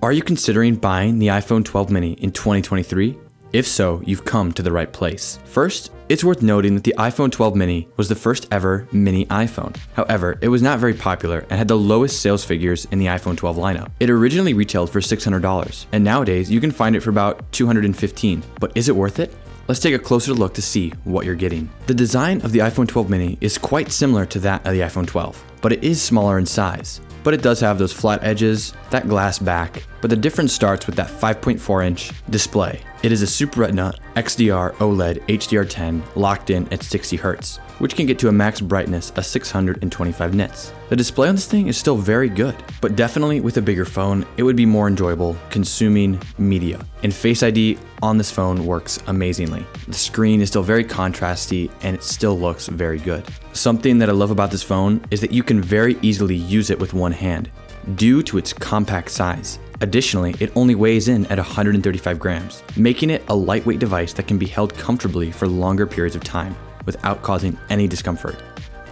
Are you considering buying the iPhone 12 mini in 2023? If so, you've come to the right place. First, it's worth noting that the iPhone 12 mini was the first ever mini iPhone. However, it was not very popular and had the lowest sales figures in the iPhone 12 lineup. It originally retailed for $600, and nowadays you can find it for about $215. But is it worth it? Let's take a closer look to see what you're getting. The design of the iPhone 12 mini is quite similar to that of the iPhone 12, but it is smaller in size. But it does have those flat edges, that glass back, but the difference starts with that 5.4-inch display. It is a Super Retina XDR OLED HDR10 locked in at 60 Hz, which can get to a max brightness of 625 nits. The display on this thing is still very good, but definitely with a bigger phone, it would be more enjoyable consuming media. And Face ID on this phone works amazingly. The screen is still very contrasty and it still looks very good. Something that I love about this phone is that you can very easily use it with one hand due to its compact size. Additionally, it only weighs in at 135 grams, making it a lightweight device that can be held comfortably for longer periods of time without causing any discomfort.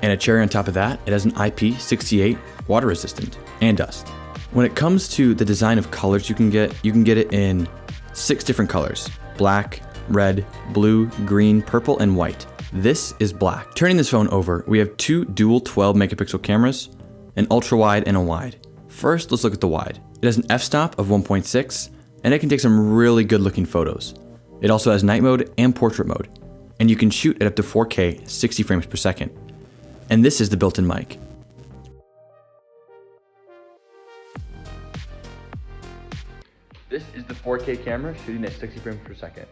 And a cherry on top of that, it has an IP68 water resistant and dust. When it comes to the design of colors you can get it in 6 different colors: black, red, blue, green, purple, and white. This is black. Turning this phone over, we have 2 dual 12 megapixel cameras, an ultra wide and a wide. First, let's look at the wide. It has an f-stop of 1.6, and it can take some really good looking photos. It also has night mode and portrait mode, and you can shoot at up to 4K 60 frames per second. And this is the built-in mic. This is the 4K camera shooting at 60 frames per second.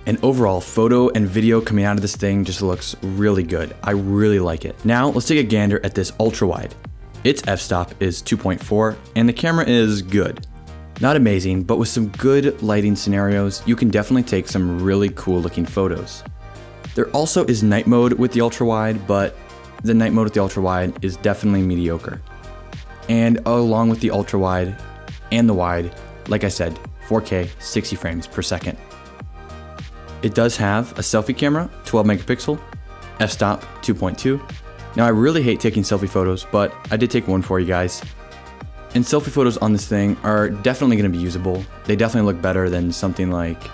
And overall, photo and video coming out of this thing just looks really good. I really like it. Now, let's take a gander at this ultra wide. Its f-stop is 2.4, and the camera is good. Not amazing, but with some good lighting scenarios, you can definitely take some really cool looking photos. There also is night mode with the ultra wide, but the night mode with the ultra wide is definitely mediocre. And along with the ultra wide and the wide, like I said, 4K 60 frames per second. It does have a selfie camera, 12 megapixel, f-stop 2.2. Now I really hate taking selfie photos, but I did take one for you guys. And selfie photos on this thing are definitely going to be usable. They definitely look better than something like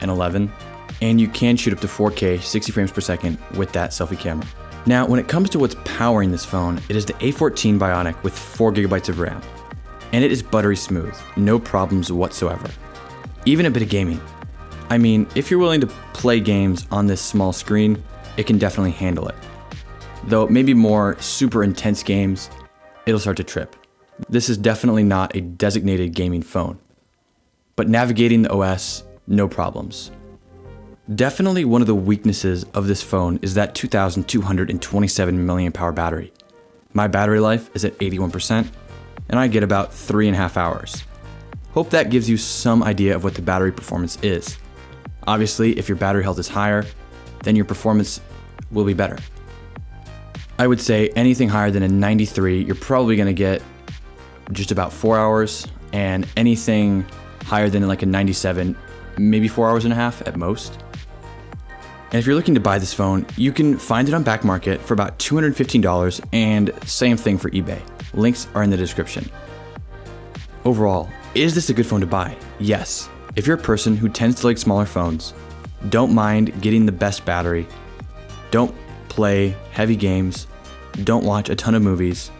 an 11. And you can shoot up to 4K 60 frames per second with that selfie camera. Now when it comes to what's powering this phone, it is the A14 Bionic with 4 GB of RAM. And it is buttery smooth, no problems whatsoever. Even a bit of gaming. I mean, if you're willing to play games on this small screen, it can definitely handle it. Though maybe more super intense games, it'll start to trip. This is definitely not a designated gaming phone. But navigating the OS, no problems. Definitely one of the weaknesses of this phone is that 2,227 mAh battery. My battery life is at 81%, and I get about 3.5 hours. Hope that gives you some idea of what the battery performance is. Obviously, if your battery health is higher, then your performance will be better. I would say anything higher than a 93, you're probably going to get just about 4 hours, and anything higher than like a 97, maybe 4.5 hours at most. And if you're looking to buy this phone, you can find it on Back Market for about $215, and same thing for eBay. Links are in the description. Overall, is this a good phone to buy? Yes. If you're a person who tends to like smaller phones, don't mind getting the best battery, don't play heavy games, don't watch a ton of movies,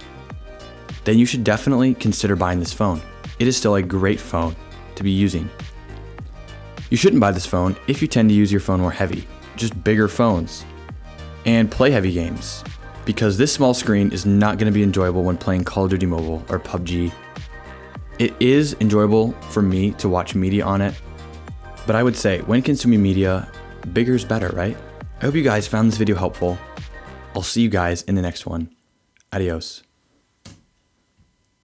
then you should definitely consider buying this phone. It is still a great phone to be using. You shouldn't buy this phone if you tend to use your phone more heavy, just bigger phones, and play heavy games, because this small screen is not going to be enjoyable when playing Call of Duty Mobile or PUBG. It is enjoyable for me to watch media on it, but I would say when consuming media, bigger is better, right? I hope you guys found this video helpful. I'll see you guys in the next one. Adios.